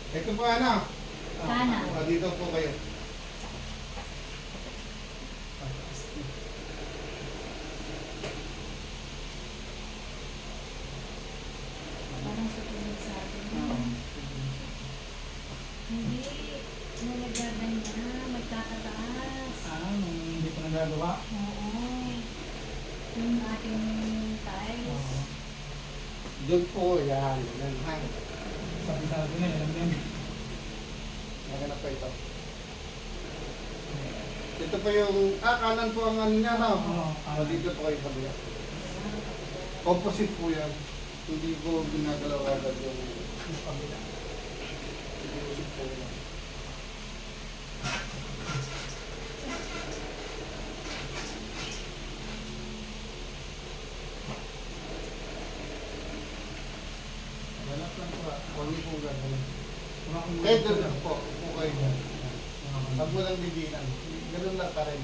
Ito po ano? Kanan. Dito po kayo. Parang sutunog sa atin. Hindi. Nalagyagan niya. Magtatataas. Hindi ko nagagawa. Oo. Yung ating tiles. Doon po, yan. Yan, hang. Sabi-sabi na yan. Naganap pa ito. Ito po yung, kanan po ang ano niya, no? Oo, Dito po kayo kabila. Opposite po yan. Hindi ko ginagalaw agad yung kabila. Opposite po yan. Ganap lang po. Huwag niyo po gagawin. Kahit doon lang po. Upo kayo dyan. Huwag mo lang bigilan. Ganun lang ka rin.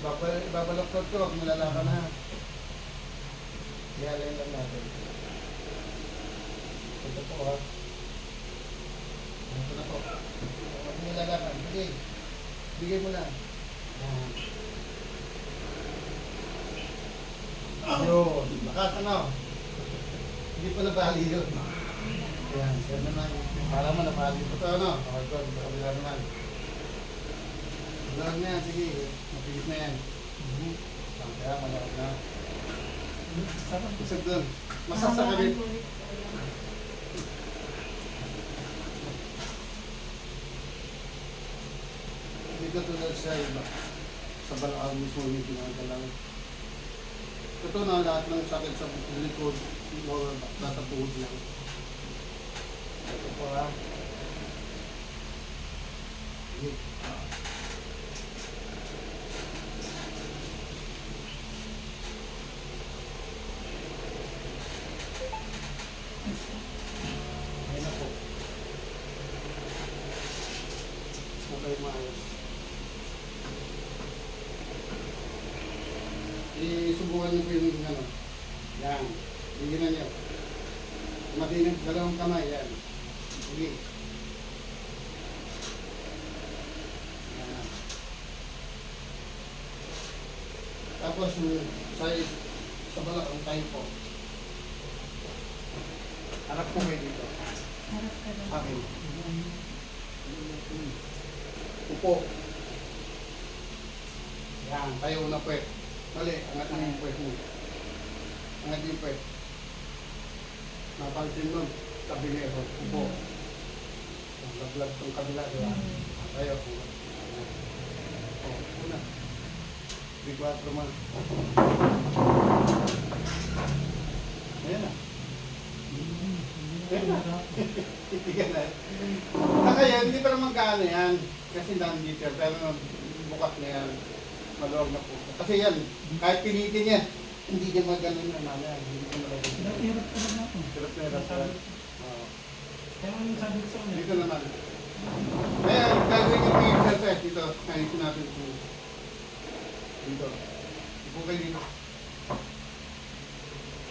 Babalaktot ko. Huwag mo lalakan na. Ihalay lang natin. Ito po ha. Ito na po. Huwag mo lalakan. Sige. Bigay mo na. Yun. Bakas ano. Hindi pa nabali yun. Yan. Yan naman. Para mo nabali po ito ano. Okay ko. Kabila naman. Malawag na yan. Sige. Mapigit na yan. Kaya malawag na. Isag doon. Masasakabit. Hindi ka tulad sa iba. Sa balakang mismo yung pinagalang. Ito na lahat ng sakit sa likod. Lower back. Nasa tuhod lang. Ito po ha. Ayan na po. Okay, maayos. Isubukan niyo po yung ano. Yan. Higinan niyo. Matinag, dalawang kamay. Yan. Sige. Yan. Tapos, sa balakang tayo po. Harap po kayo dito. Harap ka doon. Akin. Upo. Yan, tayo na po eh. Mali, angat na yung puwet mo. Angat yung puwet. Napansin mo, tabi niya ito. Upo. Laglag itong kabila, di ba? Tayo. Upo na. 3-4 man. Ayan na. Ayan na. Titigan na. Sa kaya, hindi pa naman kaano yan. Kasi nandito. Pero bukas na yan. Maluwag na po. Kasi yan, kahit pinitin niya, hindi niya maganon na mala. Hindi ko malagay. Hirap ka na ako. Hirap na hirap. Oo. Kaya ang sabi ko sa kanya. Dito naman. Kaya, gagawin yung exercise dito. Ayusin natin ito. Dito. Ipo kayo dito.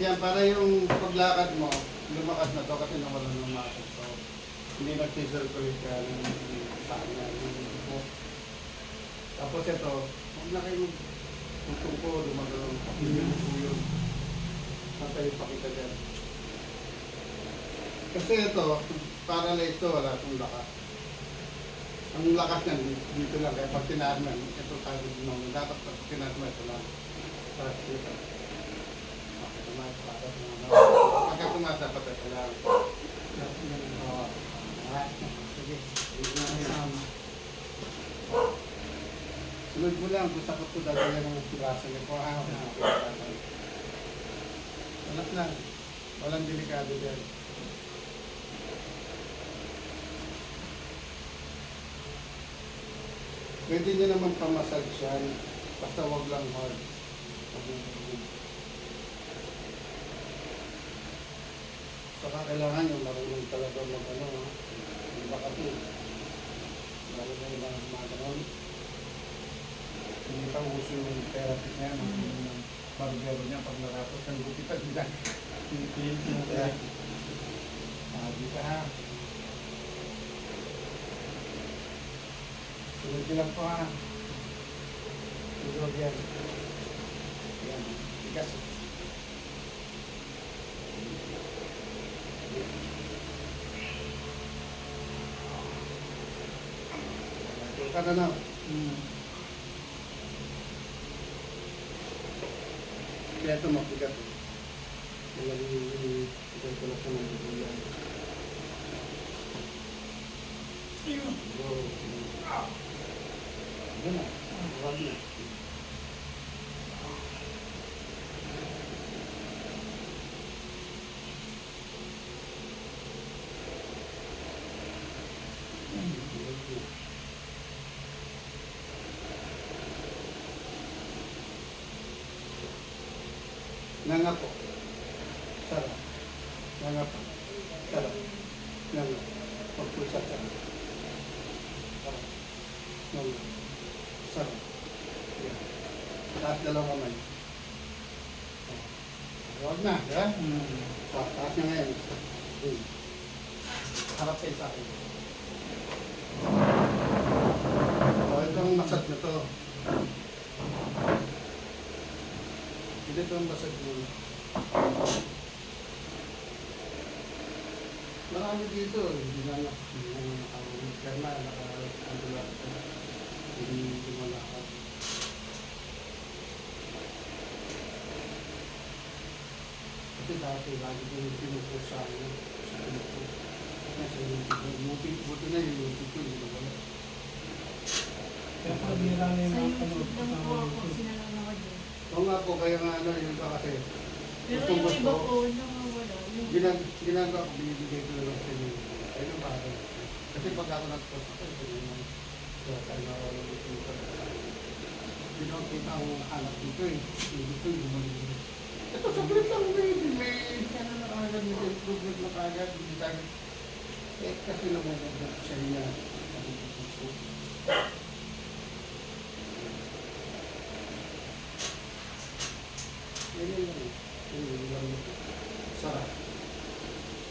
Yan, para yung paglakad mo, lumakas na to kasi nawalan ng muscle. So, hindi nag-circulate ka ng saan na yung ipo. Tapos ito, huwag na kayo tutong po, lumagalaw. Hindi po yun. Matay pa kita dyan. Kasi ito, para na ito, wala itong lakas. Ang lakas niyan, dito lang. Kaya pag tinarman, ito tayo naman. Dapat pag tinarman, ito lang. Para dito. Okay, tumas, para naman. Pagka tumas, dapat ito lang. Sige, hindi na kasama. Sunod mo lang kung sakot ko dalawa ng piraso niya po. Anak lang. Walang delikado dyan. Pwede nyo naman pamasage yan. Basta wag lang hard. Saka kailangan yung marunong talaga mag-ano. Yung bakati. Marunong lang mag-ano. Hindi pa uso yung therapy niya, yung barbero niya pag natapos ng gupitan nila. Pinipilin mo kaya. Di ka ha. Pwede lang po ha. Tulog yan. Yan. Tigas. Tulog ka na na. Kaya ito mapigat. Walang ikan ko na sa mga bulan. Ano na? Huwag na. Nanga po. Sarap. Nanga po. Sarap. Nanga. Pagpusa ka. Sarap. Nanga. Sarap. Yan. Taas dalawang kamay. Huwag na. Yan. Taas na ngayon. Harap kayo sa akin. Itong massage na to. Ito ang basag mo. Marami dito. Hindi na nakawin. Karna, naka-antulat. Hindi malakad. Kasi dati, lagi ko yung pinupost sa akin. Sa pinupost. Kasi buti na yung YouTube ko. Hindi na wala. Kaya pag nila na yung Sa mga panood YouTube lang sa po ako YouTube. sinananood eh. Oo nga po, kaya nga ano, yun pa kasi. Pero Gustong yung gusto iba ko. po, nawawala. Yung Ginagawa ko, binibigay ko lang sa inyo. Ayun ang bagay. Kasi pag ako nag-post ako, ito naman. Kaya tayo na wala dito. Hindi naman kita ang hanap dito eh. Dito yung gumaling. Ito, saglit lang may sana na kagad, may improvement na kagad. Hindi kagad. Eh, kasi namumugod sa inyo. Ganyan lang eh. Ganyan lang ito. Sarap.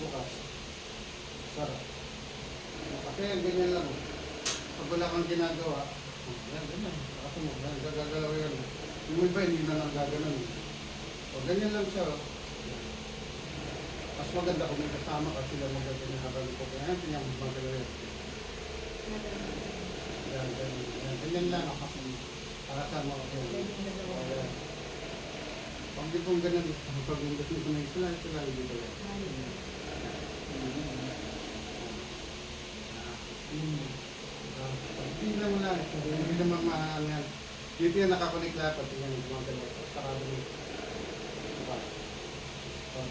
Bukas. Sarap. Kasi ganyan lang. Pag wala kang ginagawa, yan, ganyan. Nakasunod. Gagagalaw yan. Yung iba hindi na lang gaganon. O ganyan lang siya. Mas maganda kung may kasama ka sila magaganyan habang ko. Kaya yan, magagalaw yan. Yan, ganyan. Ganyan lang. Para sa mga yan. Pag di pong ganun, pag hindi ko na isla, sila hindi ko yan. Hindi naman lang, hindi naman mahal yan. Dito yan nakakunik lahat, pati yan, mga ganito, saka ganito.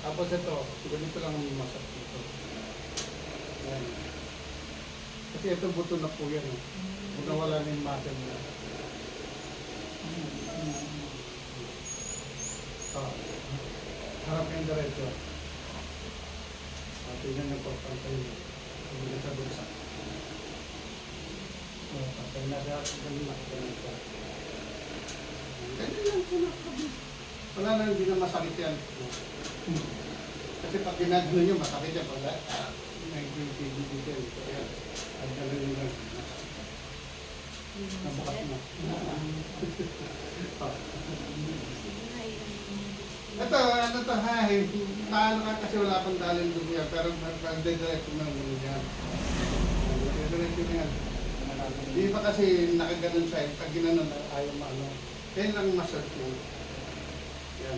Tapos ito, ganito lang ang masak dito. Yan. Kasi ito buto na po yan. Kung nawala na yung muscle niya. Harap yung diretso. Tingnan na po, pantay niyo. Hindi na sa bulsa. Pantay na siya, ganun na, ganun siya. Ganun lang siya nakakabit. Wala na, hindi na masakit yan. Kasi pag ginagano nyo, masakit yan. Pag may TV dito, kaya ang ganun yung lang. Nabukas na. Ito, ano to ha, paano ka kasi wala pang daling dugo yan, pero magde-direct mo ng dugo yan. Magde-direct mo yan. Hindi pa kasi nakaganon siya, pag ginanon ayaw maano. Kaya lang massage mo. Yan.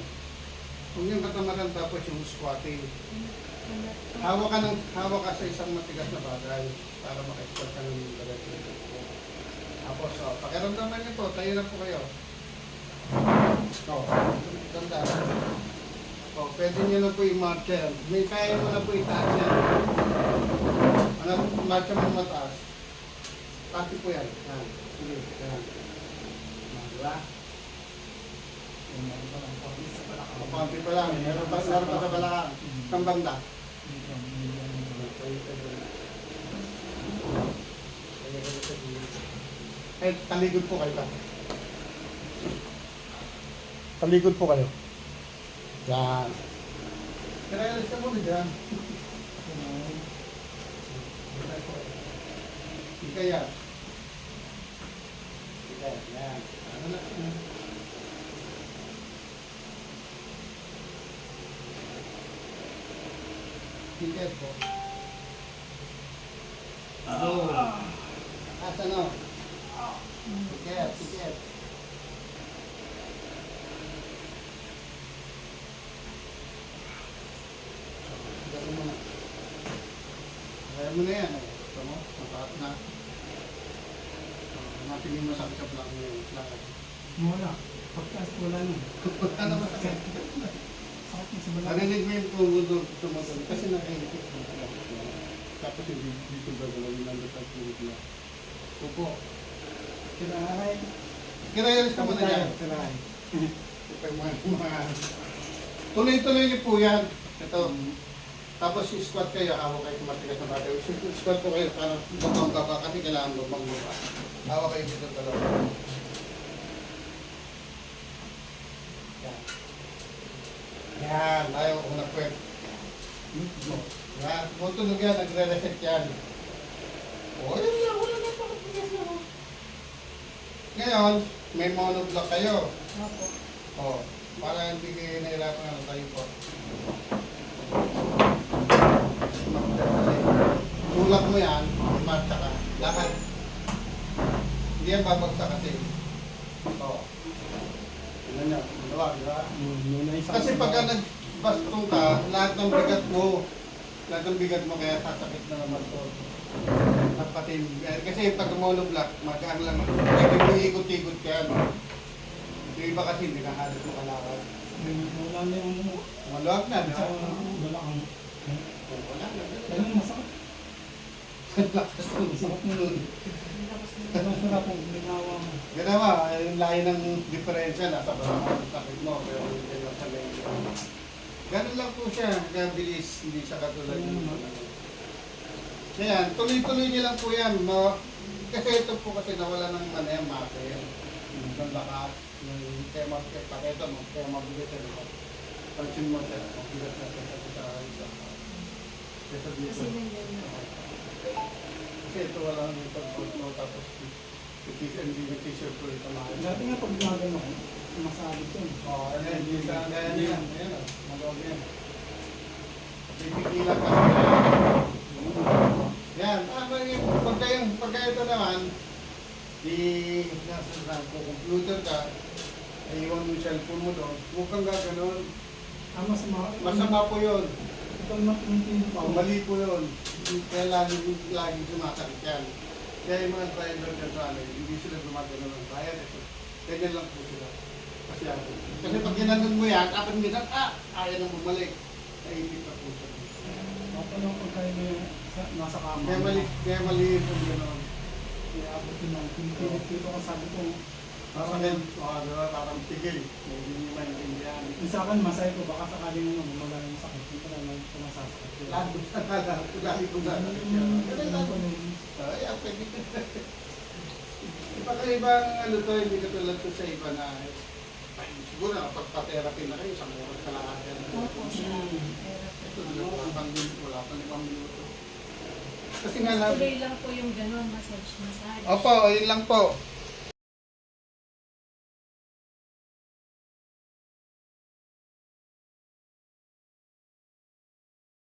Kung yung katamaran tapos yung squatting. Hawak ka sa isang matigas na bagay para maka-squat ka ng direct. Tapos, pakiramdaman niyo po, tayo na po kayo. Ganda. Pwede nyo na po i-march yan. May kaya mo na po itaas yan. Ano, march mo mataas. Pati po yan. Yan. Sige, yan. Diba? Pati pa lang. Meron pa sa balakang. Kang banda. Eh, taligod po kayo. Taligod po kayo. Yan. Kaya alis ka muna dyan. Kaya. Yan. Ano na? Tiket po. Go. Asa no? Tiket. Gawin mo na. Kaya mo na yan. Ito mo, mataas na. Napiling mo sa kapit lang yung lakad. Wala. Pagkas wala nun. Wala naman sa Sakit na sa balat. narinig mo yung tumunog kasi nakainipit mo. Tapos hindi dito gagawin lang sa tulog na. Upo. Tirahay. Kinayalis ka muna yan. Tirahay. Tuloy-tuloy niyo po yan. Ito. Tapos squat kayo, hawak kayo matigas na bata. Squat po kayo para babang baba kasi kailangan babang baba. Hawak kayo dito talaga. Yan. Yan. Ayaw ko na pwede. Yan. Kung tunog yan, nagre-reset yan. O, yun lang. Wala na pakatigas na. Ngayon, may monoblock kayo. Opo. O, para hindi kayo nahirapan na tayo po. Tulak mo yan, marcha ka. Lakad. Hindi yan babagsak kasi. O. Tignan nyo. Dalawa, di ba? Kasi pagka nagbastong ka, lahat ng bigat mo kaya sasakit na naman to. At pati, kasi pag monoblock, magaan lang. Kaya ikot-ikot ka yan. Yung iba kasi hindi na halos mo kalakad. Wala na yung ano. Maluwag na, di ba? Wala kang... Wala na. Ganun masakit. Lakas mo. Masakit mo nun. Ganun sarap kung ginawa mo. Ganawa, yung lahi ng diferensya nasa parang sakit mo, pero hindi na sa lengke. Ganun lang po siya, kabilis, hindi siya katulad yung Kaya, tuloy-tuloy niyo lang po yan. No? Kasi ito po kasi nawala ng muscle. Yung lakas, yung kaya pakita mo, kaya mabigat yan. Pansin mo siya, mabigat na siya sa isa. Kesa dito. Kasi nandiyan na. Kasi ito wala nang pag-vote mo, tapos hindi yung t-shirt ko ito mahal. Dati nga pag gumagano ko, masabit yun. Oo, ano yun, hindi ka gaya niyan. Ayan o, magawag yan. Pipigilan ka sa yan, pagka ito naman, nasa computer ka, iwan mo yung cellphone mo doon, huwag kang gaganon. Masama po yun. Ito yung Mali po yun. Kaya lagi sumasakit yan. Kaya yung mga driver dyan sa amin, hindi sila gumagano ng bayad. Ganyan lang po sila. Kasi pag ginanon mo yan, kapag minsan, ayaw nang bumalik. Naipit na po siya. Ako lang pagkain mo yung nasa kama. Kaya mali po gano'n. Kaya abot yun lang. Pinipilit ko sabi ko. Parang diba, parang tigil. Hindi nyo maintindihan. Yung sa akin, masaya ko. Baka sakaling ano, gumagana yung sakit. Hindi pala lang ito masasakit. Lagi ko na. Ay, pwede. Ipakaiba ano to, hindi katulad to sa iba na siguro pagpa-therapy na kayo, isang oras ka lang agad. Opo siya. Ito wala pang 5 minuto. Kasi nga lang. Tuloy lang po yung gano'n, massage. Opo, yun lang po.